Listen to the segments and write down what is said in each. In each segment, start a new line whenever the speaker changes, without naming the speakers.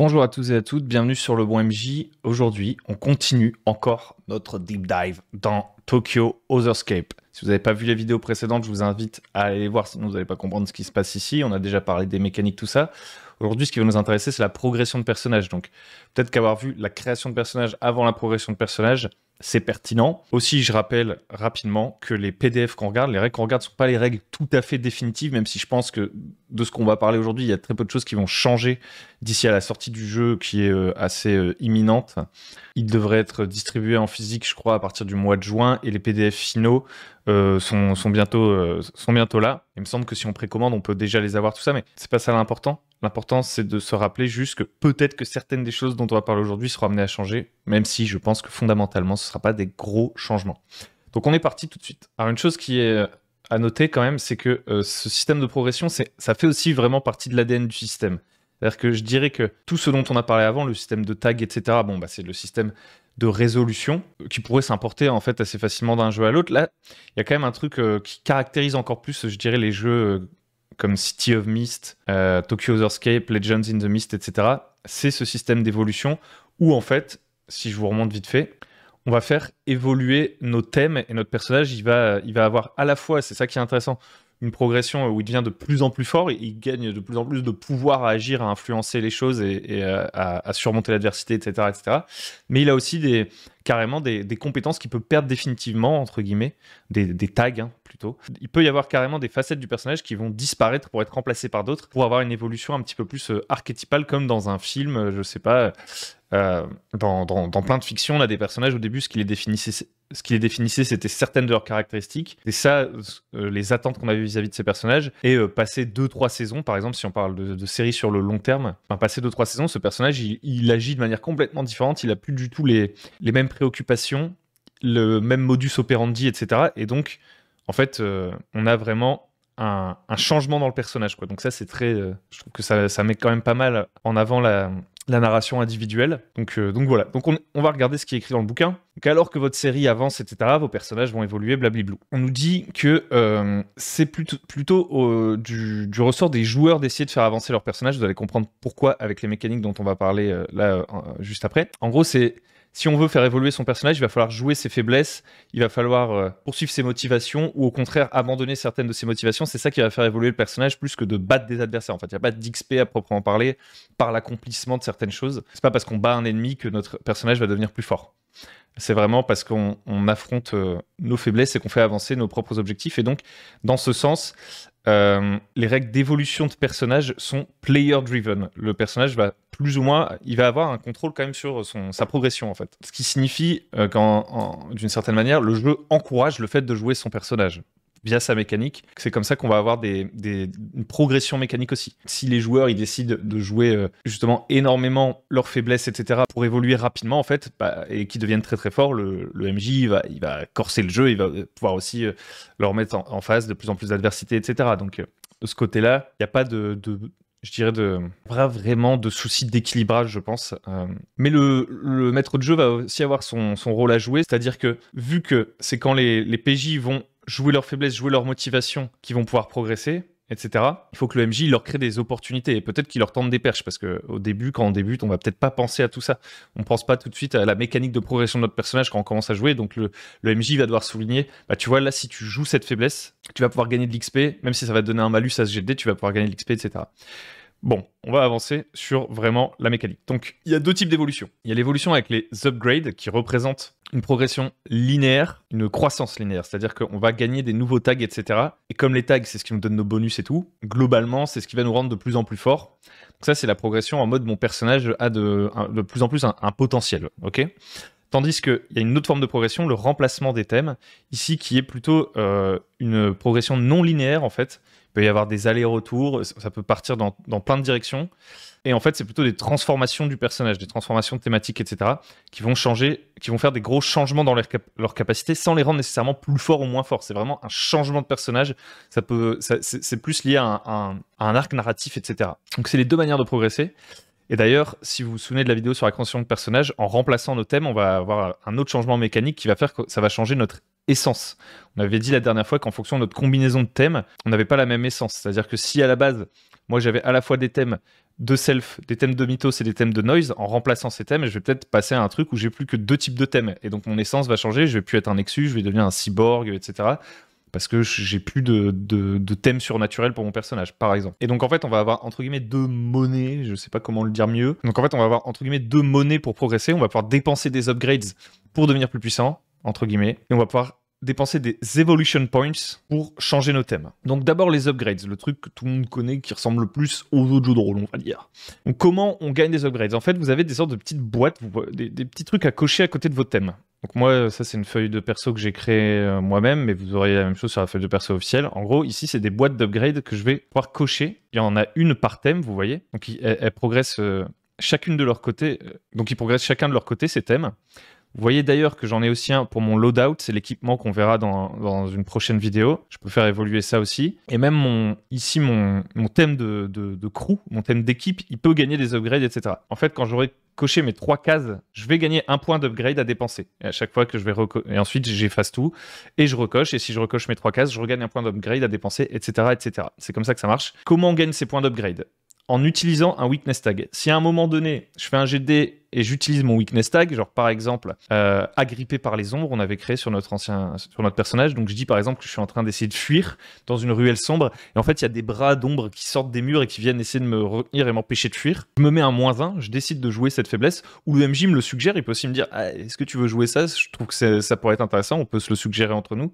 Bonjour à tous et à toutes, bienvenue sur le bon MJ. Aujourd'hui, on continue encore notre deep dive dans Tokyo Otherscape. Si vous n'avez pas vu les vidéos précédentes, je vous invite à aller les voir, sinon vous n'allez pas comprendre ce qui se passe ici. On a déjà parlé des mécaniques, tout ça. Aujourd'hui, ce qui va nous intéresser, c'est la progression de personnage. Donc, peut-être qu'avoir vu la création de personnage avant la progression de personnage, c'est pertinent. Aussi, je rappelle rapidement que les PDF qu'on regarde, les règles qu'on regarde ne sont pas les règles tout à fait définitives, même si je pense que de ce qu'on va parler aujourd'hui, il y a très peu de choses qui vont changer d'ici à la sortie du jeu qui est assez imminente. Il devrait être distribué en physique, je crois, à partir du mois de juin, et les PDF finaux sont bientôt là. Il me semble que si on précommande, on peut déjà les avoir, tout ça, mais c'est pas ça l'important. L'important, c'est de se rappeler juste que peut-être que certaines des choses dont on va parler aujourd'hui seront amenées à changer, même si je pense que fondamentalement, ce ne sera pas des gros changements. Donc on est parti tout de suite. Alors une chose qui est à noter quand même, c'est que ce système de progression, ça fait aussi vraiment partie de l'ADN du système. C'est-à-dire que je dirais que tout ce dont on a parlé avant, le système de tag, etc., bon, bah, c'est le système de résolution qui pourrait s'importer en fait assez facilement d'un jeu à l'autre. Là, il y a quand même un truc qui caractérise encore plus, je dirais, les jeux comme City of Mist, Tokyo Otherscape, Legends in the Mist, etc. C'est ce système d'évolution où, en fait, si je vous remonte vite fait, on va faire évoluer nos thèmes et notre personnage, il va avoir à la fois, c'est ça qui est intéressant, une progression où il devient de plus en plus fort, et il gagne de plus en plus de pouvoir à agir, à influencer les choses et à surmonter l'adversité, etc., etc. Mais il a aussi carrément des compétences qu'il peut perdre définitivement, entre guillemets, des tags hein, plutôt. Il peut y avoir carrément des facettes du personnage qui vont disparaître pour être remplacées par d'autres, pour avoir une évolution un petit peu plus archétypale, comme dans un film, je sais pas, dans plein de fictions, là, des personnages, au début, ce qui les définissait, c'était certaines de leurs caractéristiques. Et ça, les attentes qu'on avait vis-à-vis de ces personnages. Et passer 2-3 saisons, par exemple, si on parle de séries sur le long terme, passer 2-3 saisons, ce personnage, il agit de manière complètement différente. Il a plus du tout les mêmes préoccupations, le même modus operandi, etc. Et donc, en fait, on a vraiment un changement dans le personnage, quoi. Donc ça, c'est très... je trouve que ça met quand même pas mal en avant la narration individuelle. Donc voilà. Donc on va regarder ce qui est écrit dans le bouquin. Donc alors que votre série avance, etc., vos personnages vont évoluer, blablablou. On nous dit que c'est plutôt du ressort des joueurs d'essayer de faire avancer leurs personnages. Vous allez comprendre pourquoi avec les mécaniques dont on va parler juste après. En gros, si on veut faire évoluer son personnage, il va falloir jouer ses faiblesses, il va falloir poursuivre ses motivations, ou au contraire abandonner certaines de ses motivations. C'est ça qui va faire évoluer le personnage plus que de battre des adversaires. En fait, il n'y a pas d'XP à proprement parler par l'accomplissement de certaines choses. C'est pas parce qu'on bat un ennemi que notre personnage va devenir plus fort. C'est vraiment parce qu'on affronte nos faiblesses et qu'on fait avancer nos propres objectifs. Et donc, dans ce sens, les règles d'évolution de personnage sont player-driven. Le personnage va plus ou moins, il va avoir un contrôle quand même sur sa progression en fait. Ce qui signifie d'une certaine manière, le jeu encourage le fait de jouer son personnage via sa mécanique. C'est comme ça qu'on va avoir une progression mécanique aussi. Si les joueurs ils décident de jouer justement énormément leurs faiblesses, etc., pour évoluer rapidement en fait, et qu'ils deviennent très très forts, le MJ il va corser le jeu, il va pouvoir aussi leur mettre en face de plus en plus d'adversité, etc. Donc de ce côté-là, il n'y a pas je dirais pas vraiment de souci d'équilibrage, je pense. Mais le maître de jeu va aussi avoir son rôle à jouer, c'est-à-dire que vu que c'est quand les PJ vont jouer leurs faiblesses, jouer leurs motivations, qui vont pouvoir progresser, etc. Il faut que le MJ leur crée des opportunités et peut-être qu'il leur tente des perches parce qu'au début, quand on débute, on va peut-être pas penser à tout ça. On pense pas tout de suite à la mécanique de progression de notre personnage quand on commence à jouer. Donc le MJ va devoir souligner, tu vois, là, si tu joues cette faiblesse, tu vas pouvoir gagner de l'XP, même si ça va te donner un malus à ce jet de dés, tu vas pouvoir gagner de l'XP, etc. Bon, on va avancer sur vraiment la mécanique. Donc, il y a deux types d'évolution. Il y a l'évolution avec les upgrades qui représentent une progression linéaire, une croissance linéaire. C'est-à-dire qu'on va gagner des nouveaux tags, etc. Et comme les tags, c'est ce qui nous donne nos bonus et tout, globalement, c'est ce qui va nous rendre de plus en plus forts. Donc ça, c'est la progression en mode mon personnage a de plus en plus un potentiel. Ok ? Tandis qu'il y a une autre forme de progression, le remplacement des thèmes, ici qui est plutôt une progression non linéaire en fait. Il peut y avoir des allers-retours, ça peut partir dans plein de directions. Et en fait, c'est plutôt des transformations du personnage, des transformations thématiques, etc., qui vont faire des gros changements dans leur capacité sans les rendre nécessairement plus forts ou moins forts. C'est vraiment un changement de personnage. C'est plus lié à un arc narratif, etc. Donc, c'est les deux manières de progresser. Et d'ailleurs, si vous vous souvenez de la vidéo sur la construction de personnages, en remplaçant nos thèmes, on va avoir un autre changement mécanique qui va faire que ça va changer notre essence. On avait dit la dernière fois qu'en fonction de notre combinaison de thèmes, on n'avait pas la même essence. C'est-à-dire que si à la base, moi j'avais à la fois des thèmes de self, des thèmes de mythos et des thèmes de noise, en remplaçant ces thèmes, je vais peut-être passer à un truc où j'ai plus que 2 types de thèmes. Et donc mon essence va changer, je vais plus être un Nexus, je vais devenir un cyborg, etc. Parce que j'ai plus de thèmes surnaturels pour mon personnage, par exemple. Et donc en fait, on va avoir entre guillemets 2 monnaies, je sais pas comment le dire mieux. Donc en fait, on va avoir entre guillemets 2 monnaies pour progresser. On va pouvoir dépenser des upgrades pour devenir plus puissant, entre guillemets. Et on va pouvoir dépenser des evolution points pour changer nos thèmes. Donc d'abord les upgrades, le truc que tout le monde connaît qui ressemble le plus aux autres jeux de rôle, on va dire. Donc comment on gagne des upgrades? En fait, vous avez des sortes de petites boîtes, des petits trucs à cocher à côté de vos thèmes. Donc moi, ça c'est une feuille de perso que j'ai créée moi-même, mais vous aurez la même chose sur la feuille de perso officielle. En gros, ici c'est des boîtes d'upgrade que je vais pouvoir cocher. Il y en a une par thème, vous voyez. Donc elles progressent chacune de leur côté. Donc ils progressent chacun de leur côté ces thèmes. Vous voyez d'ailleurs que j'en ai aussi un pour mon loadout, c'est l'équipement qu'on verra dans une prochaine vidéo. Je peux faire évoluer ça aussi. Et même mon thème de crew, mon thème d'équipe, il peut gagner des upgrades, etc. En fait, quand j'aurai coché mes 3 cases, je vais gagner 1 point d'upgrade à dépenser. Et à chaque fois que je vais et ensuite j'efface tout et je recoche. Et si je recoche mes 3 cases, je regagne 1 point d'upgrade à dépenser, etc., etc. C'est comme ça que ça marche. Comment on gagne ces points d'upgrade? En utilisant un weakness tag. Si à un moment donné, je fais un jet de dés et j'utilise mon weakness tag, genre par exemple, agrippé par les ombres, on avait créé sur notre personnage, donc je dis par exemple que je suis en train d'essayer de fuir dans une ruelle sombre, et en fait il y a des bras d'ombre qui sortent des murs et qui viennent essayer de me retenir et m'empêcher de fuir. Je me mets un -1, je décide de jouer cette faiblesse, ou le MJ me le suggère, il peut aussi me dire ah, est-ce que tu veux jouer ça? Je trouve que ça pourrait être intéressant, on peut se le suggérer entre nous.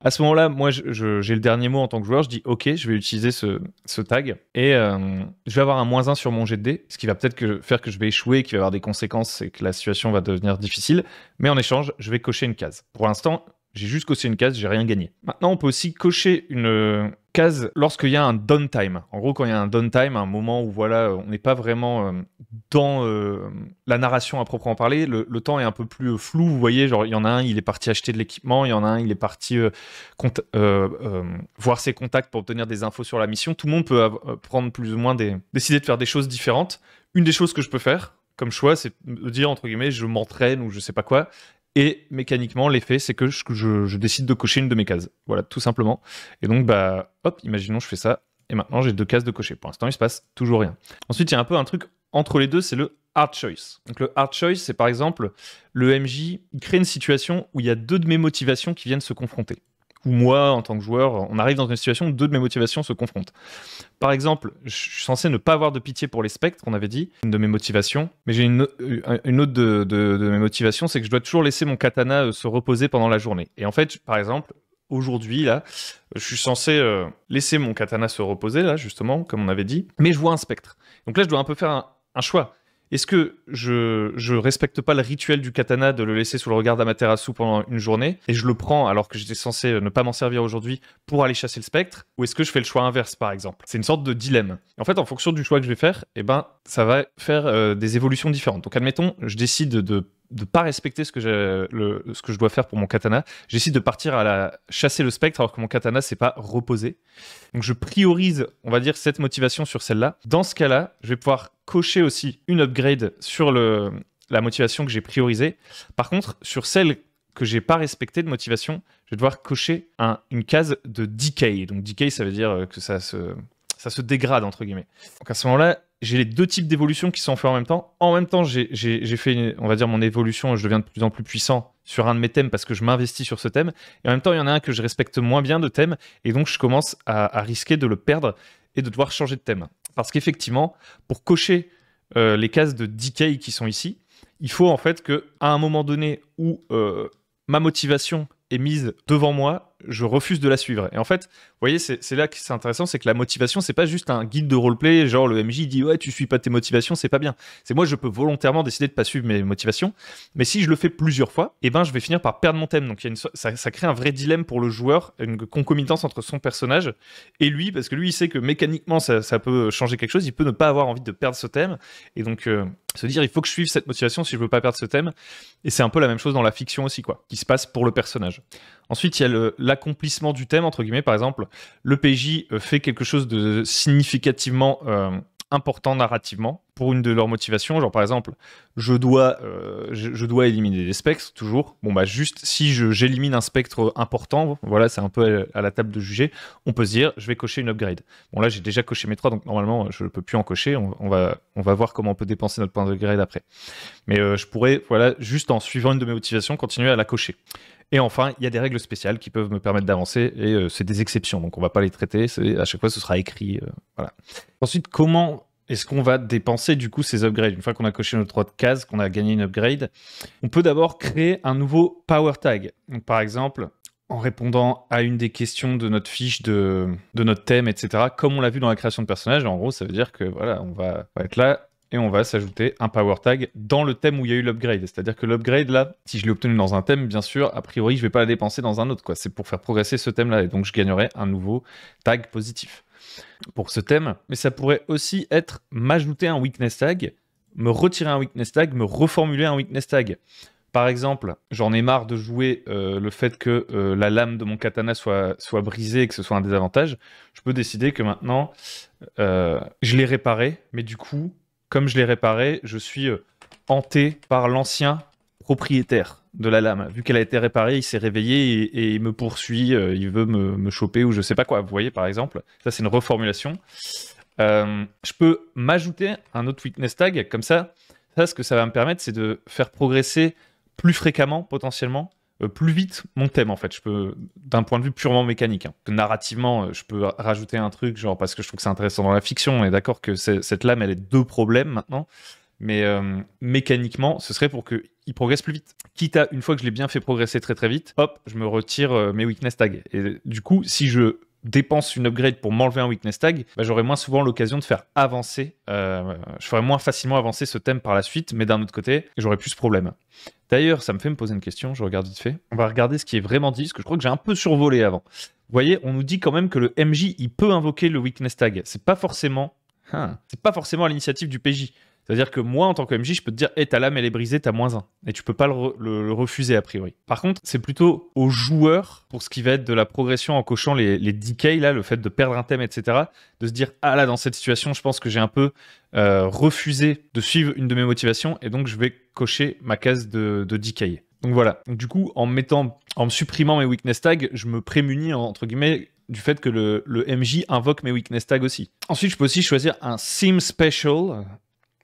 À ce moment-là, moi j'ai le dernier mot en tant que joueur, je dis ok, je vais utiliser ce tag, et je vais avoir un -1 sur mon jet de dés, ce qui va peut-être faire que je vais échouer, qu'il va y avoir des conséquences et que la situation va devenir difficile, mais en échange, je vais cocher une case. Pour l'instant, j'ai juste coché une case, j'ai rien gagné. Maintenant, on peut aussi cocher une case lorsqu'il y a un downtime. En gros, quand il y a un downtime, un moment où voilà, on n'est pas vraiment dans la narration à proprement parler, le temps est un peu plus flou, vous voyez, genre il y en a un, il est parti acheter de l'équipement, il y en a un, il est parti voir ses contacts pour obtenir des infos sur la mission. Tout le monde peut prendre plus ou moins décider de faire des choses différentes. Une des choses que je peux faire, comme choix, c'est de dire, entre guillemets, je m'entraîne ou je sais pas quoi. Et mécaniquement, l'effet, c'est que je décide de cocher une de mes cases. Voilà, tout simplement. Et donc, bah, hop, imaginons, je fais ça. Et maintenant, j'ai 2 cases de cocher. Pour l'instant, il se passe toujours rien. Ensuite, il y a un peu un truc entre les deux, c'est le hard choice. Donc, le hard choice, c'est par exemple, le MJ, il crée une situation où il y a 2 de mes motivations qui viennent se confronter. Ou moi, en tant que joueur, on arrive dans une situation où 2 de mes motivations se confrontent. Par exemple, je suis censé ne pas avoir de pitié pour les spectres, on avait dit, une de mes motivations. Mais j'ai une autre de mes motivations, c'est que je dois toujours laisser mon katana se reposer pendant la journée. Et en fait, par exemple, aujourd'hui, là, je suis censé laisser mon katana se reposer, là, justement, comme on avait dit. Mais je vois un spectre. Donc là, je dois un peu faire un choix. Est-ce que je respecte pas le rituel du katana de le laisser sous le regard d'Amaterasu pendant une journée et je le prends alors que j'étais censé ne pas m'en servir aujourd'hui pour aller chasser le spectre? Ou est-ce que je fais le choix inverse, par exemple? C'est une sorte de dilemme. En fait, en fonction du choix que je vais faire, eh ben, ça va faire des évolutions différentes. Donc, admettons, je décide de pas respecter ce que je dois faire pour mon katana. J'essaie de partir chasser le spectre alors que mon katana s'est pas reposé. Donc je priorise, on va dire, cette motivation sur celle-là. Dans ce cas-là, je vais pouvoir cocher aussi une upgrade sur la motivation que j'ai priorisée. Par contre, sur celle que j'ai pas respectée de motivation, je vais devoir cocher une case de decay. Donc decay, ça veut dire que ça se dégrade, entre guillemets. Donc à ce moment-là, j'ai les 2 types d'évolutions qui sont faits en même temps. En même temps, j'ai fait, on va dire, mon évolution, je deviens de plus en plus puissant sur un de mes thèmes parce que je m'investis sur ce thème. Et en même temps, il y en a un que je respecte moins bien de thème. Et donc, je commence à risquer de le perdre et de devoir changer de thème. Parce qu'effectivement, pour cocher les cases de decay qui sont ici, il faut en fait qu'à un moment donné où ma motivation est mise devant moi, je refuse de la suivre. Et en fait, vous voyez, c'est là que c'est intéressant, c'est que la motivation, c'est pas juste un guide de roleplay, genre le MJ dit ouais, tu suis pas tes motivations, c'est pas bien. C'est moi, je peux volontairement décider de pas suivre mes motivations, mais si je le fais plusieurs fois, eh ben, je vais finir par perdre mon thème. Donc ça crée un vrai dilemme pour le joueur, une concomitance entre son personnage et lui, parce que lui, il sait que mécaniquement, ça peut changer quelque chose, il peut ne pas avoir envie de perdre ce thème, et donc se dire il faut que je suive cette motivation si je veux pas perdre ce thème. Et c'est un peu la même chose dans la fiction aussi, quoi, qui se passe pour le personnage. Ensuite, il y a l'accomplissement du thème, entre guillemets. Par exemple, le PJ fait quelque chose de significativement important narrativement pour une de leurs motivations. Genre par exemple, je dois éliminer des spectres toujours. Bon bah juste si j'élimine un spectre important, voilà, c'est un peu à la table de juger, on peut se dire je vais cocher une upgrade. Bon là j'ai déjà coché mes 3, donc normalement je ne peux plus en cocher. On va voir comment on peut dépenser notre point d'upgrade après. Mais je pourrais, voilà, juste en suivant une de mes motivations, continuer à la cocher. Et enfin, il y a des règles spéciales qui peuvent me permettre d'avancer, et c'est des exceptions, donc on va pas les traiter, à chaque fois ce sera écrit, voilà. Ensuite, comment est-ce qu'on va dépenser du coup ces upgrades? Une fois qu'on a coché nos 3 cases, qu'on a gagné une upgrade, on peut d'abord créer un nouveau power tag. Donc par exemple, en répondant à une des questions de notre fiche de notre thème, etc., comme on l'a vu dans la création de personnage, en gros, ça veut dire que voilà, on va être là, et on va s'ajouter un power tag dans le thème où il y a eu l'upgrade. C'est-à-dire que l'upgrade, là, si je l'ai obtenu dans un thème, bien sûr, a priori, je ne vais pas la dépenser dans un autre, quoi. C'est pour faire progresser ce thème-là, et donc je gagnerai un nouveau tag positif pour ce thème. Mais ça pourrait aussi être m'ajouter un weakness tag, me retirer un weakness tag, me reformuler un weakness tag. Par exemple, j'en ai marre de jouer le fait que la lame de mon katana soit brisée et que ce soit un désavantage. Je peux décider que maintenant, je l'ai réparé, mais du coup, comme je l'ai réparé, je suis hanté par l'ancien propriétaire de la lame. Vu qu'elle a été réparée, il s'est réveillé et il me poursuit, il veut me choper ou je sais pas quoi. Vous voyez, par exemple, ça c'est une reformulation. Je peux m'ajouter un autre weakness tag, comme ça. Ça, ce que ça va me permettre, c'est de faire progresser plus fréquemment, potentiellement, plus vite mon thème, en fait. Je peux, d'un point de vue purement mécanique, hein. Narrativement, je peux rajouter un truc, genre parce que je trouve que c'est intéressant dans la fiction. On est d'accord que cette lame, elle a 2 problèmes maintenant. Mais mécaniquement, ce serait pour qu'il progresse plus vite. Quitte à, une fois que je l'ai bien fait progresser très très vite, hop, je me retire mes weakness tags. Et du coup, si je dépense une upgrade pour m'enlever un weakness tag, bah, j'aurai moins souvent l'occasion de faire avancer, je ferai moins facilement avancer ce thème par la suite, mais d'un autre côté, j'aurai plus de problèmes. D'ailleurs, ça me fait me poser une question, je regarde vite fait. On va regarder ce qui est vraiment dit, parce que je crois que j'ai un peu survolé avant. Vous voyez, on nous dit quand même que le MJ, il peut invoquer le weakness tag. C'est pas forcément à l'initiative du PJ. C'est-à-dire que moi, en tant que MJ, je peux te dire hey, ta lame, elle est brisée, t'as -1. Et tu peux pas le refuser, a priori. Par contre, c'est plutôt au joueur, pour ce qui va être de la progression en cochant les decays, là, le fait de perdre un thème, etc., de se dire ah là, dans cette situation, je pense que j'ai un peu refusé de suivre une de mes motivations, et donc je vais cocher ma case de decay. Donc voilà. Donc, du coup, en me supprimant mes weakness tags, je me prémunis, entre guillemets, du fait que le MJ invoque mes weakness tags aussi. Ensuite, je peux aussi choisir un Sim Special.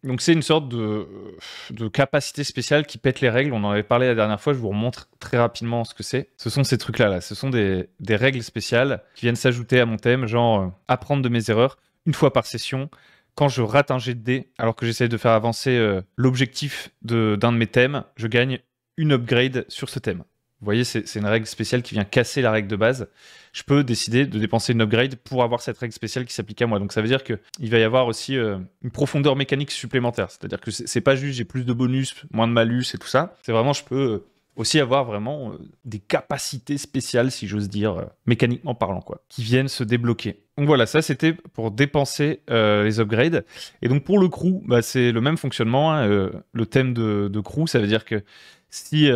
Donc c'est une sorte de capacité spéciale qui pète les règles. On en avait parlé la dernière fois, je vous remontre très rapidement ce que c'est. Ce sont ces trucs-là, là. Ce sont des règles spéciales qui viennent s'ajouter à mon thème, genre apprendre de mes erreurs une fois par session. Quand je rate un jet de dés, alors que j'essaie de faire avancer l'objectif d'un de mes thèmes, je gagne une upgrade sur ce thème. Vous voyez, c'est une règle spéciale qui vient casser la règle de base. Je peux décider de dépenser une upgrade pour avoir cette règle spéciale qui s'applique à moi. Donc ça veut dire qu'il va y avoir aussi une profondeur mécanique supplémentaire. C'est-à-dire que c'est pas juste j'ai plus de bonus, moins de malus et tout ça. C'est vraiment, je peux aussi avoir vraiment des capacités spéciales, si j'ose dire, mécaniquement parlant, quoi, qui viennent se débloquer. Donc voilà, ça c'était pour dépenser les upgrades. Et donc pour le crew, bah, c'est le même fonctionnement. Hein, le thème de crew, ça veut dire que si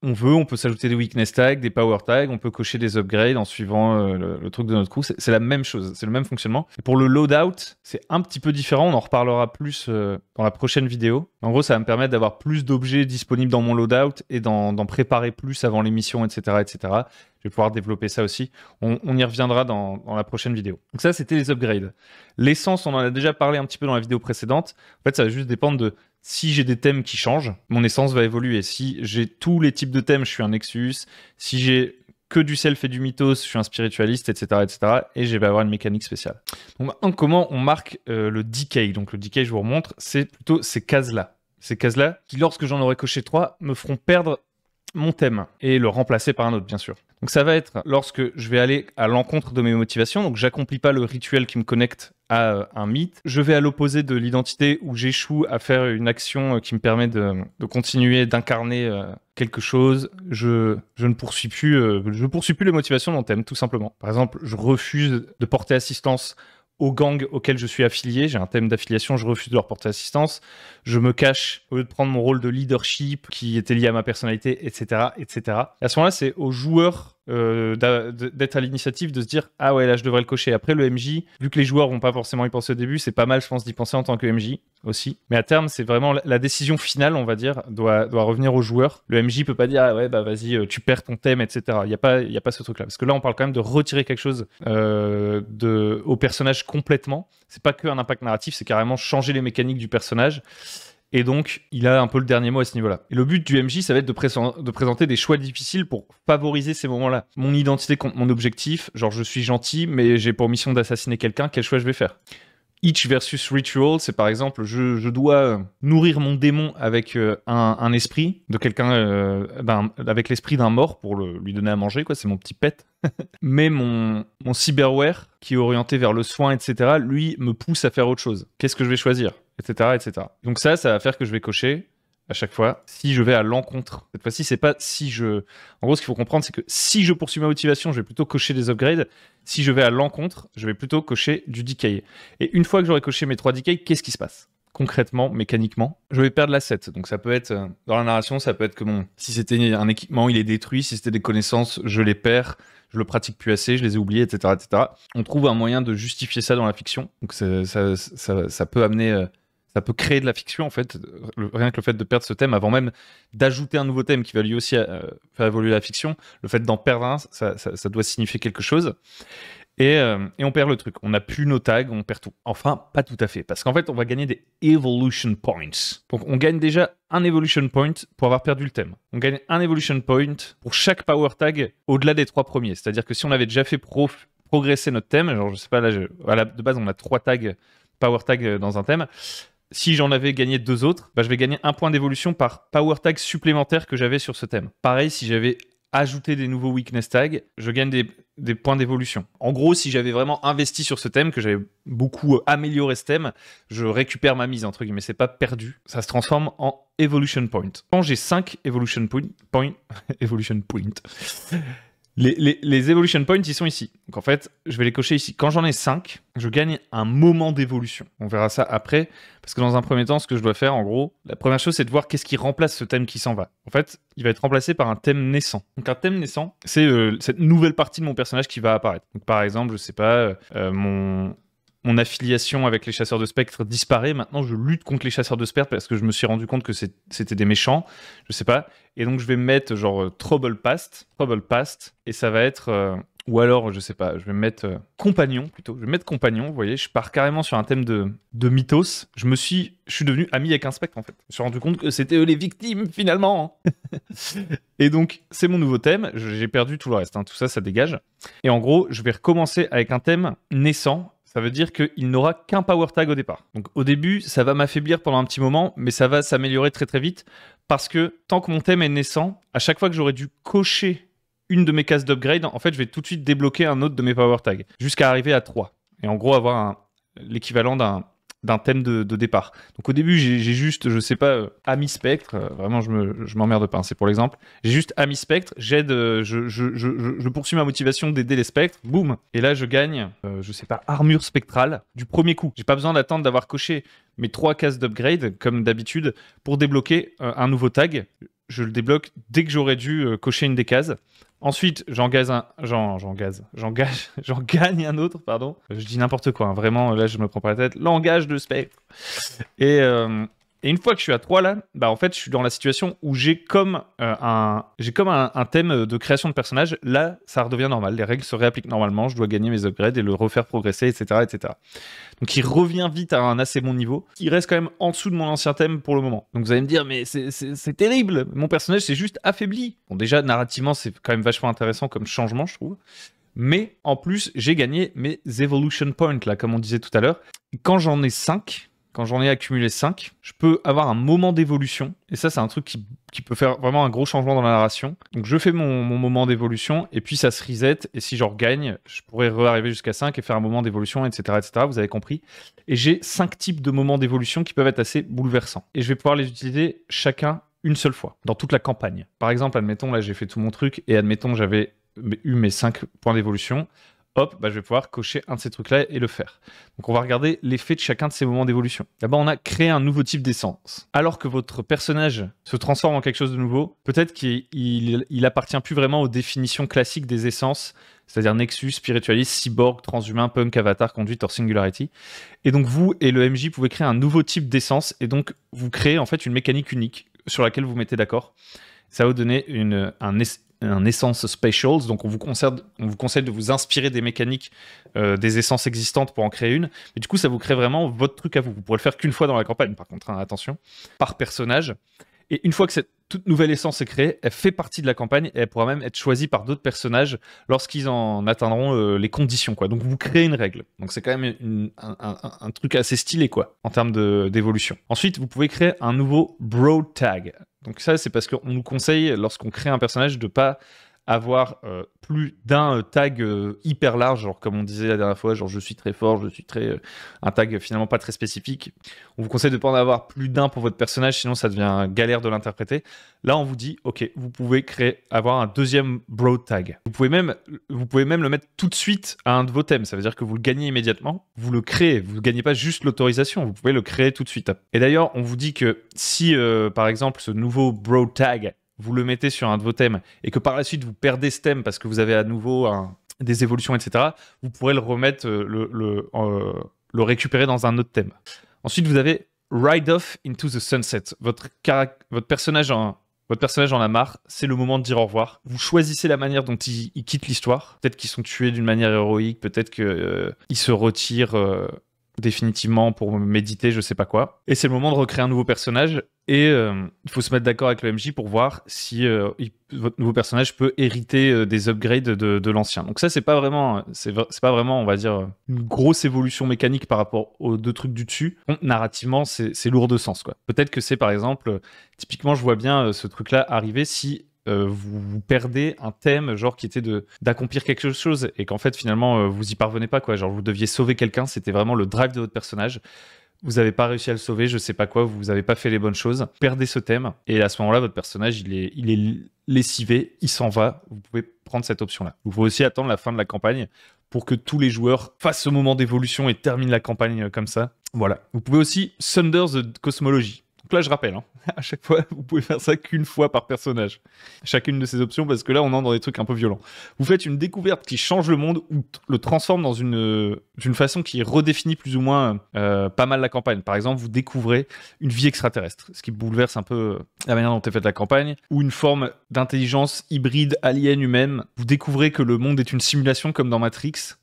on peut s'ajouter des weakness tags, des power tags, on peut cocher des upgrades en suivant le truc de notre crew. C'est la même chose, c'est le même fonctionnement. Et pour le loadout, c'est un petit peu différent, on en reparlera plus dans la prochaine vidéo. En gros, ça va me permettre d'avoir plus d'objets disponibles dans mon loadout et d'en préparer plus avant l'émission, etc., etc. Je vais pouvoir développer ça aussi. On y reviendra dans la prochaine vidéo. Donc ça, c'était les upgrades. L'essence, on en a déjà parlé un petit peu dans la vidéo précédente. En fait, ça va juste dépendre de si j'ai des thèmes qui changent, mon essence va évoluer. Si j'ai tous les types de thèmes, je suis un Nexus. Si j'ai que du self et du mythos, je suis un spiritualiste, etc., etc. Et je vais avoir une mécanique spéciale. Donc maintenant, comment on marque le decay? Donc le decay, je vous remontre, c'est plutôt ces cases-là. Ces cases-là qui, lorsque j'en aurai coché 3, me feront perdre mon thème et le remplacer par un autre, bien sûr. Donc ça va être lorsque je vais aller à l'encontre de mes motivations, donc j'accomplis pas le rituel qui me connecte à un mythe, je vais à l'opposé de l'identité où j'échoue à faire une action qui me permet de continuer d'incarner quelque chose, je ne poursuis plus, les motivations de mon thème, tout simplement. Par exemple, je refuse de porter assistance au gang auquel je suis affilié, j'ai un thème d'affiliation, je refuse de leur porter assistance, je me cache au lieu de prendre mon rôle de leadership qui était lié à ma personnalité, etc., etc. Et à ce moment-là, c'est au joueur d'être à l'initiative, de se dire « Ah ouais, là, je devrais le cocher ». Après, le MJ, vu que les joueurs vont pas forcément y penser au début, c'est pas mal, je pense, d'y penser en tant que MJ aussi. Mais à terme, c'est vraiment la décision finale, on va dire, doit revenir aux joueurs. Le MJ peut pas dire « Ah ouais, bah vas-y, tu perds ton thème, etc. » Il y a pas ce truc-là. Parce que là, on parle quand même de retirer quelque chose au personnage complètement. C'est pas qu'un impact narratif, c'est carrément changer les mécaniques du personnage. Et donc, il a un peu le dernier mot à ce niveau-là. Et le but du MJ, ça va être de présenter des choix difficiles pour favoriser ces moments-là. Mon identité contre mon objectif, genre je suis gentil, mais j'ai pour mission d'assassiner quelqu'un, quel choix je vais faire ? Each versus Ritual, c'est par exemple, je dois nourrir mon démon avec un esprit de quelqu'un, avec l'esprit d'un mort pour lui donner à manger, quoi. C'est mon petit pet. Mais mon cyberware, qui est orienté vers le soin, etc., lui, me pousse à faire autre chose. Qu'est-ce que je vais choisir ? Etc., etc. Donc ça va faire que je vais cocher à chaque fois si je vais à l'encontre. Cette fois-ci, c'est pas si je... En gros, ce qu'il faut comprendre, c'est que si je poursuis ma motivation, je vais plutôt cocher des upgrades. Si je vais à l'encontre, je vais plutôt cocher du decay. Et une fois que j'aurai coché mes 3 decay, qu'est-ce qui se passe ? Concrètement, mécaniquement, je vais perdre l'asset. Donc ça peut être, dans la narration, ça peut être que si c'était un équipement, il est détruit. Si c'était des connaissances, je les perds. Je le pratique plus assez, je les ai oubliés, etc., etc. On trouve un moyen de justifier ça dans la fiction. Donc ça peut amener... Ça peut créer de la fiction, en fait, rien que le fait de perdre ce thème, avant même d'ajouter un nouveau thème qui va lui aussi faire évoluer la fiction. Le fait d'en perdre un, ça doit signifier quelque chose. Et on perd le truc. On n'a plus nos tags, on perd tout. Enfin, pas tout à fait. Parce qu'en fait, on va gagner des Evolution Points. Donc, on gagne déjà un Evolution Point pour avoir perdu le thème. On gagne un Evolution Point pour chaque Power Tag au-delà des 3 premiers. C'est-à-dire que si on avait déjà fait progresser notre thème, genre, je sais pas, là, de base, on a 3 tags, Power Tag dans un thème. Si j'en avais gagné 2 autres, bah, je vais gagner un point d'évolution par power tag supplémentaire que j'avais sur ce thème. Pareil, si j'avais ajouté des nouveaux weakness tags, je gagne des points d'évolution. En gros, si j'avais vraiment investi sur ce thème, que j'avais beaucoup amélioré ce thème, je récupère ma mise, entre guillemets. C'est pas perdu. Ça se transforme en Evolution Point. Quand j'ai 5 Evolution Point, Evolution Point, les Evolution Points, ils sont ici. Donc en fait, je vais les cocher ici. Quand j'en ai 5, je gagne un moment d'évolution. On verra ça après. Parce que dans un premier temps, ce que je dois faire, en gros, la première chose, c'est de voir qu'est-ce qui remplace ce thème qui s'en va. En fait, il va être remplacé par un thème naissant. Donc un thème naissant, c'est cette nouvelle partie de mon personnage qui va apparaître. Donc par exemple, je sais pas, mon affiliation avec les chasseurs de spectres disparaît. Maintenant, je lutte contre les chasseurs de spectres parce que je me suis rendu compte que c'était des méchants. Je sais pas. Et donc, je vais mettre genre Trouble Past. Et ça va être... ou alors, je sais pas, je vais mettre Compagnon plutôt. Je vais mettre Compagnon, vous voyez. Je pars carrément sur un thème de mythos. Je suis devenu ami avec un spectre, en fait. Je me suis rendu compte que c'était eux les victimes, finalement. Et donc, c'est mon nouveau thème. J'ai perdu tout le reste. Hein. Tout ça, ça dégage. Et en gros, je vais recommencer avec un thème naissant. Ça veut dire qu'il n'aura qu'un power tag au départ. Donc au début, ça va m'affaiblir pendant un petit moment, mais ça va s'améliorer très très vite parce que tant que mon thème est naissant, à chaque fois que j'aurais dû cocher une de mes cases d'upgrade, en fait, je vais tout de suite débloquer un autre de mes power tags jusqu'à arriver à 3. Et en gros, avoir l'équivalent d'un thème de départ. Donc au début, j'ai juste, je sais pas, Ami Spectre, vraiment je m'emmerde pas, hein, c'est pour l'exemple. J'ai juste Ami Spectre, j'aide, je poursuis ma motivation d'aider les spectres, boum. Et là je gagne, je sais pas, armure spectrale du premier coup. J'ai pas besoin d'attendre d'avoir coché mes 3 cases d'upgrade, comme d'habitude, pour débloquer un nouveau tag. Je le débloque dès que j'aurais dû cocher une des cases. Ensuite, j'en gagne un autre, pardon. Je dis n'importe quoi, hein. Vraiment, là, je me prends pas la tête. Langage de spectre. Et une fois que je suis à 3, là, bah, en fait, je suis dans la situation où j'ai comme un thème de création de personnage. Là, ça redevient normal. Les règles se réappliquent normalement. Je dois gagner mes upgrades et le refaire progresser, etc., etc. Donc, il revient vite à un assez bon niveau. Il reste quand même en dessous de mon ancien thème pour le moment. Donc, vous allez me dire, mais c'est terrible. Mon personnage s'est juste affaibli. Bon, déjà, narrativement, c'est quand même vachement intéressant comme changement, je trouve. Mais en plus, j'ai gagné mes Evolution Points, là, comme on disait tout à l'heure. Quand j'en ai 5, quand j'en ai accumulé 5, je peux avoir un moment d'évolution. Et ça, c'est un truc qui peut faire vraiment un gros changement dans la narration. Donc, je fais mon moment d'évolution et puis ça se reset. Et si j'en regagne, je pourrais re-arriver jusqu'à 5 et faire un moment d'évolution, etc., etc. Vous avez compris. Et j'ai 5 types de moments d'évolution qui peuvent être assez bouleversants. Et je vais pouvoir les utiliser chacun une seule fois, dans toute la campagne. Par exemple, admettons, là, j'ai fait tout mon truc et admettons, j'avais eu mes 5 points d'évolution. hop, bah, je vais pouvoir cocher un de ces trucs-là et le faire. Donc on va regarder l'effet de chacun de ces moments d'évolution. D'abord, on a créé un nouveau type d'essence. Alors que votre personnage se transforme en quelque chose de nouveau, peut-être qu'il appartient plus vraiment aux définitions classiques des essences, c'est-à-dire Nexus, Spiritualist, Cyborg, Transhumain, Punk, Avatar, Conduite or Singularity. Et donc vous et le MJ pouvez créer un nouveau type d'essence et donc vous créez en fait une mécanique unique sur laquelle vous mettez d'accord. Ça va vous donner un essence specials, donc on vous conseille de vous inspirer des mécaniques des essences existantes pour en créer une. Et du coup, ça vous crée vraiment votre truc à vous. Vous pourrez le faire qu'une fois dans la campagne, par contre, hein, attention, par personnage. Et une fois que cette toute nouvelle essence est créée, elle fait partie de la campagne et elle pourra même être choisie par d'autres personnages lorsqu'ils en atteindront les conditions, quoi. Donc vous créez une règle. Donc c'est quand même un truc assez stylé, quoi, en termes d'évolution. Ensuite, vous pouvez créer un nouveau broad tag. Donc ça, c'est parce qu'on nous conseille, lorsqu'on crée un personnage, de pas avoir plus d'un tag hyper large, genre comme on disait la dernière fois, genre je suis très fort, je suis très... un tag finalement pas très spécifique. On vous conseille de ne pas en avoir plus d'un pour votre personnage, sinon ça devient galère de l'interpréter. Là, on vous dit, ok, vous pouvez avoir un deuxième broad tag. Vous pouvez même le mettre tout de suite à un de vos thèmes. Ça veut dire que vous le gagnez immédiatement, vous le créez. Vous ne gagnez pas juste l'autorisation, vous pouvez le créer tout de suite. Et d'ailleurs, on vous dit que si, par exemple, ce nouveau broad tag, vous le mettez sur un de vos thèmes et que par la suite vous perdez ce thème parce que vous avez à nouveau des évolutions, etc., vous pourrez le remettre, le récupérer dans un autre thème. Ensuite, vous avez Ride Off into the Sunset. Votre personnage en a marre, c'est le moment de dire au revoir. Vous choisissez la manière dont il quitte l'histoire. Peut-être qu'ils sont tués d'une manière héroïque, peut-être qu'ils se retirent définitivement pour méditer, je sais pas quoi. Et c'est le moment de recréer un nouveau personnage. Et il faut se mettre d'accord avec le MJ pour voir si votre nouveau personnage peut hériter des upgrades de l'ancien. Donc ça, c'est pas vraiment, on va dire, une grosse évolution mécanique par rapport aux deux trucs du dessus. Bon, narrativement, c'est lourd de sens, quoi. Peut-être que c'est, par exemple, typiquement, je vois bien ce truc-là arriver si vous perdez un thème genre qui était d'accomplir quelque chose et qu'en fait finalement vous y parvenez pas, quoi. Genre vous deviez sauver quelqu'un, c'était vraiment le drive de votre personnage. Vous n'avez pas réussi à le sauver, je sais pas quoi, vous n'avez pas fait les bonnes choses. Perdez ce thème et à ce moment-là votre personnage il est lessivé, il s'en va. Vous pouvez prendre cette option-là. Vous pouvez aussi attendre la fin de la campagne pour que tous les joueurs fassent ce moment d'évolution et terminent la campagne comme ça. Voilà. Vous pouvez aussi Sunder the Cosmology. Donc là, je rappelle, hein, à chaque fois, vous pouvez faire ça qu'une fois par personnage. Chacune de ces options, parce que là, on entre dans des trucs un peu violents. Vous faites une découverte qui change le monde ou le transforme dans d'une façon qui redéfinit plus ou moins pas mal la campagne. Par exemple, vous découvrez une vie extraterrestre, ce qui bouleverse un peu la manière dont est faite la campagne, ou une forme d'intelligence hybride alien humaine. Vous découvrez que le monde est une simulation comme dans Matrix,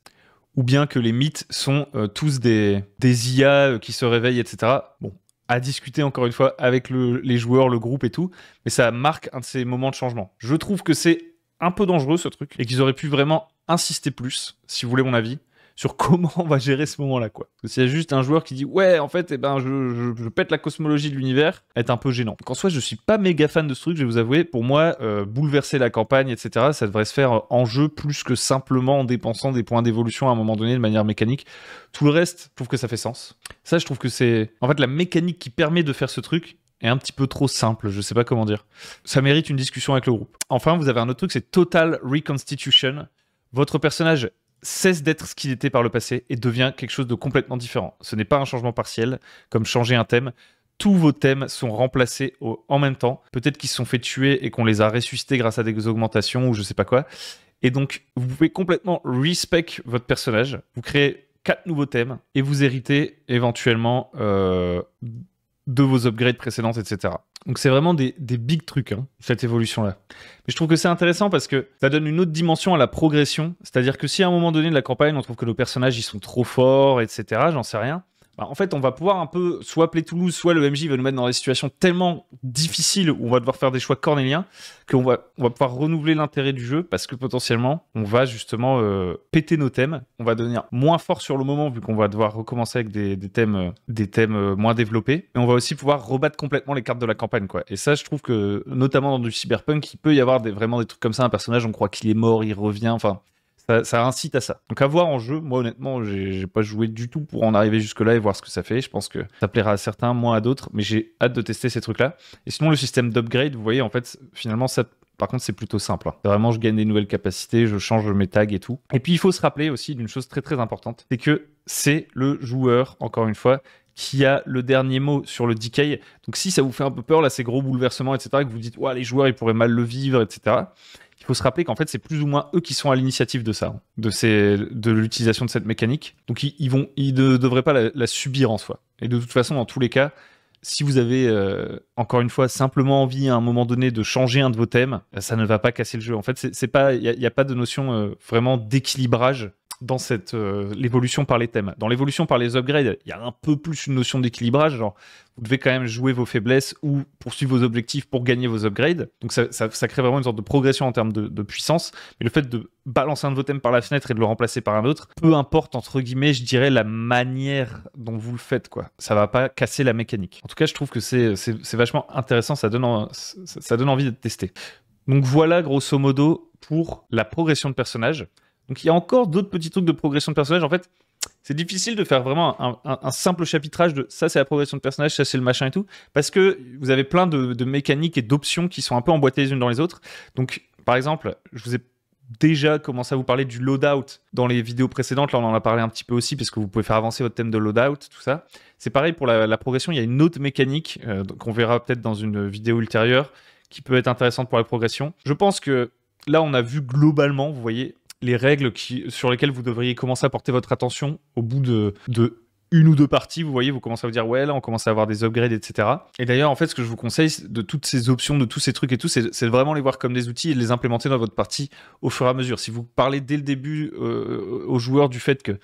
ou bien que les mythes sont tous des IA qui se réveillent, etc. Bon, à discuter encore une fois avec les joueurs, le groupe et tout, mais ça marque un de ces moments de changement. Je trouve que c'est un peu dangereux ce truc, et qu'ils auraient pu vraiment insister plus, si vous voulez mon avis, sur comment on va gérer ce moment-là, quoi. Parce que s'il y a juste un joueur qui dit « Ouais, en fait, je pète la cosmologie de l'univers », est un peu gênant. Donc en soi, je suis pas méga fan de ce truc, je vais vous avouer. Pour moi, bouleverser la campagne, etc., ça devrait se faire en jeu plus que simplement en dépensant des points d'évolution à un moment donné de manière mécanique. Tout le reste, je trouve que ça fait sens. Ça, je trouve que c'est... En fait, la mécanique qui permet de faire ce truc est un petit peu trop simple, je sais pas comment dire. Ça mérite une discussion avec le groupe. Enfin, vous avez un autre truc, c'est Total Reconstitution. Votre personnage cesse d'être ce qu'il était par le passé et devient quelque chose de complètement différent. Ce n'est pas un changement partiel, comme changer un thème. Tous vos thèmes sont remplacés en même temps. Peut-être qu'ils se sont fait tuer et qu'on les a ressuscités grâce à des augmentations ou je sais pas quoi. Et donc, vous pouvez complètement respec votre personnage. Vous créez 4 nouveaux thèmes et vous héritez éventuellement de vos upgrades précédentes, etc. Donc c'est vraiment des big trucs, hein, cette évolution-là. Mais je trouve que c'est intéressant parce que ça donne une autre dimension à la progression. C'est-à-dire que si à un moment donné de la campagne, on trouve que nos personnages ils sont trop forts, etc., j'en sais rien, bah, en fait, on va pouvoir un peu soit appeler Toulouse, soit le MJ va nous mettre dans des situations tellement difficiles où on va devoir faire des choix cornéliens qu'on va pouvoir renouveler l'intérêt du jeu parce que potentiellement, on va justement péter nos thèmes. On va devenir moins fort sur le moment vu qu'on va devoir recommencer avec des thèmes moins développés. Et on va aussi pouvoir rebattre complètement les cartes de la campagne, quoi. Et ça, je trouve que, notamment dans du cyberpunk, il peut y avoir vraiment des trucs comme ça. Un personnage, on croit qu'il est mort, il revient, enfin... Ça incite à ça. Donc à voir en jeu, moi honnêtement, j'ai pas joué du tout pour en arriver jusque-là et voir ce que ça fait. Je pense que ça plaira à certains, moins à d'autres, mais j'ai hâte de tester ces trucs-là. Et sinon, le système d'upgrade, vous voyez, en fait, finalement, ça par contre, c'est plutôt simple. Hein. Vraiment, je gagne des nouvelles capacités, je change mes tags et tout. Et puis, il faut se rappeler aussi d'une chose très très importante, c'est que c'est le joueur, encore une fois, qui a le dernier mot sur le decay. Donc si ça vous fait un peu peur, là, ces gros bouleversements, etc., que vous dites, ouais, les joueurs, ils pourraient mal le vivre, etc., il faut se rappeler qu'en fait, c'est plus ou moins eux qui sont à l'initiative de ça, hein, de l'utilisation de cette mécanique. Donc ils ne devraient pas la subir en soi. Et de toute façon, dans tous les cas, si vous avez, encore une fois, simplement envie à un moment donné de changer un de vos thèmes, ça ne va pas casser le jeu. En fait, il n'y a pas de notion vraiment d'équilibrage dans cette l'évolution par les thèmes. Dans l'évolution par les upgrades, il y a un peu plus une notion d'équilibrage, genre vous devez quand même jouer vos faiblesses ou poursuivre vos objectifs pour gagner vos upgrades. Donc ça crée vraiment une sorte de progression en termes de puissance. Mais le fait de balancer un de vos thèmes par la fenêtre et de le remplacer par un autre, peu importe, entre guillemets, je dirais la manière dont vous le faites, quoi. Ça va pas casser la mécanique. En tout cas, je trouve que c'est vachement intéressant, ça donne envie d'être testé. Donc voilà, grosso modo, pour la progression de personnage. Donc il y a encore d'autres petits trucs de progression de personnage. En fait, c'est difficile de faire vraiment un simple chapitrage de ça c'est la progression de personnage, ça c'est le machin et tout, parce que vous avez plein de mécaniques et d'options qui sont un peu emboîtées les unes dans les autres. Donc par exemple, je vous ai déjà commencé à vous parler du loadout dans les vidéos précédentes. Là on en a parlé un petit peu aussi parce que vous pouvez faire avancer votre thème de loadout, tout ça. C'est pareil pour la progression, il y a une autre mécanique qu'on verra peut-être dans une vidéo ultérieure qui peut être intéressante pour la progression. Je pense que là on a vu globalement, vous voyez, les règles sur lesquelles vous devriez commencer à porter votre attention au bout de une ou deux parties. Vous voyez, vous commencez à vous dire, ouais, là, on commence à avoir des upgrades, etc. Et d'ailleurs, en fait, ce que je vous conseille de toutes ces options, de tous ces trucs et tout, c'est vraiment les voir comme des outils et de les implémenter dans votre partie au fur et à mesure. Si vous parlez dès le début aux joueurs du fait que,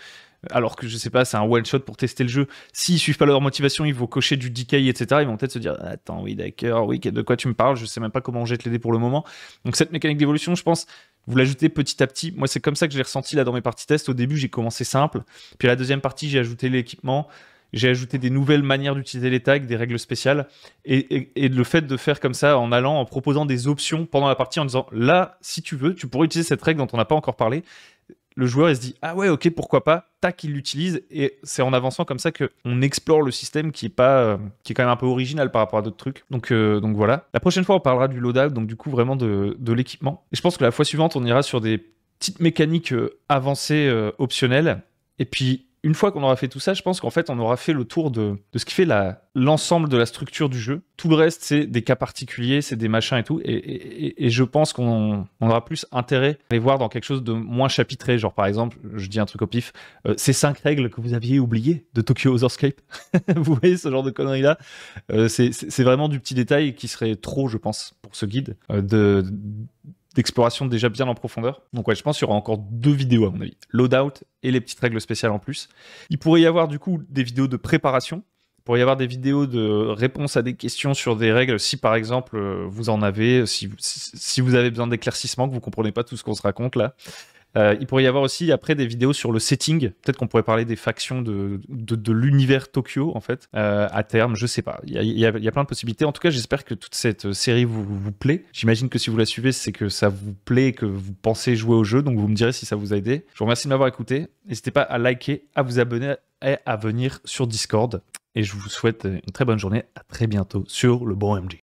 alors que je sais pas, c'est un one shot pour tester le jeu, s'ils suivent pas leur motivation, ils vont cocher du decay, etc. Ils vont peut-être se dire, attends, oui, d'accord, oui, de quoi tu me parles, je sais même pas comment on jette les dés pour le moment. Donc cette mécanique d'évolution, je pense, vous l'ajoutez petit à petit. Moi, c'est comme ça que je l'ai ressenti là dans mes parties test. Au début, j'ai commencé simple. Puis à la deuxième partie, j'ai ajouté l'équipement. J'ai ajouté des nouvelles manières d'utiliser les tags, des règles spéciales. Et le fait de faire comme ça en allant, en proposant des options pendant la partie en disant là, si tu veux, tu pourrais utiliser cette règle dont on n'a pas encore parlé. Le joueur, il se dit ah ouais, ok, pourquoi pas. Tac, il l'utilise. Et c'est en avançant comme ça qu'on explore le système qui est quand même un peu original par rapport à d'autres trucs. Donc voilà. La prochaine fois, on parlera du loadout, donc du coup vraiment de l'équipement. Et je pense que la fois suivante, on ira sur des petites mécaniques avancées optionnelles. Et puis une fois qu'on aura fait tout ça, je pense qu'en fait, on aura fait le tour de ce qui fait l'ensemble de la structure du jeu. Tout le reste, c'est des cas particuliers, c'est des machins et tout. Et je pense qu'on aura plus intérêt à les voir dans quelque chose de moins chapitré. Genre, par exemple, je dis un truc au pif, ces 5 règles que vous aviez oubliées de Tokyo Otherscape. Vous voyez ce genre de conneries-là, c'est vraiment du petit détail qui serait trop, je pense, pour ce guide, d'exploration déjà bien en profondeur. Donc ouais, je pense qu'il y aura encore 2 vidéos à mon avis. Loadout et les petites règles spéciales en plus. Il pourrait y avoir du coup des vidéos de préparation. Il pourrait y avoir des vidéos de réponse à des questions sur des règles. Si par exemple vous en avez, si vous avez besoin d'éclaircissement, que vous comprenez pas tout ce qu'on se raconte là. Il pourrait y avoir aussi après des vidéos sur le setting. Peut-être qu'on pourrait parler des factions de l'univers Tokyo en fait à terme. Je sais pas. Il y a plein de possibilités. En tout cas, j'espère que toute cette série vous plaît. J'imagine que si vous la suivez, c'est que ça vous plaît, que vous pensez jouer au jeu. Donc vous me direz si ça vous a aidé. Je vous remercie de m'avoir écouté. N'hésitez pas à liker, à vous abonner et à venir sur Discord. Et je vous souhaite une très bonne journée. À très bientôt sur le bon MJ.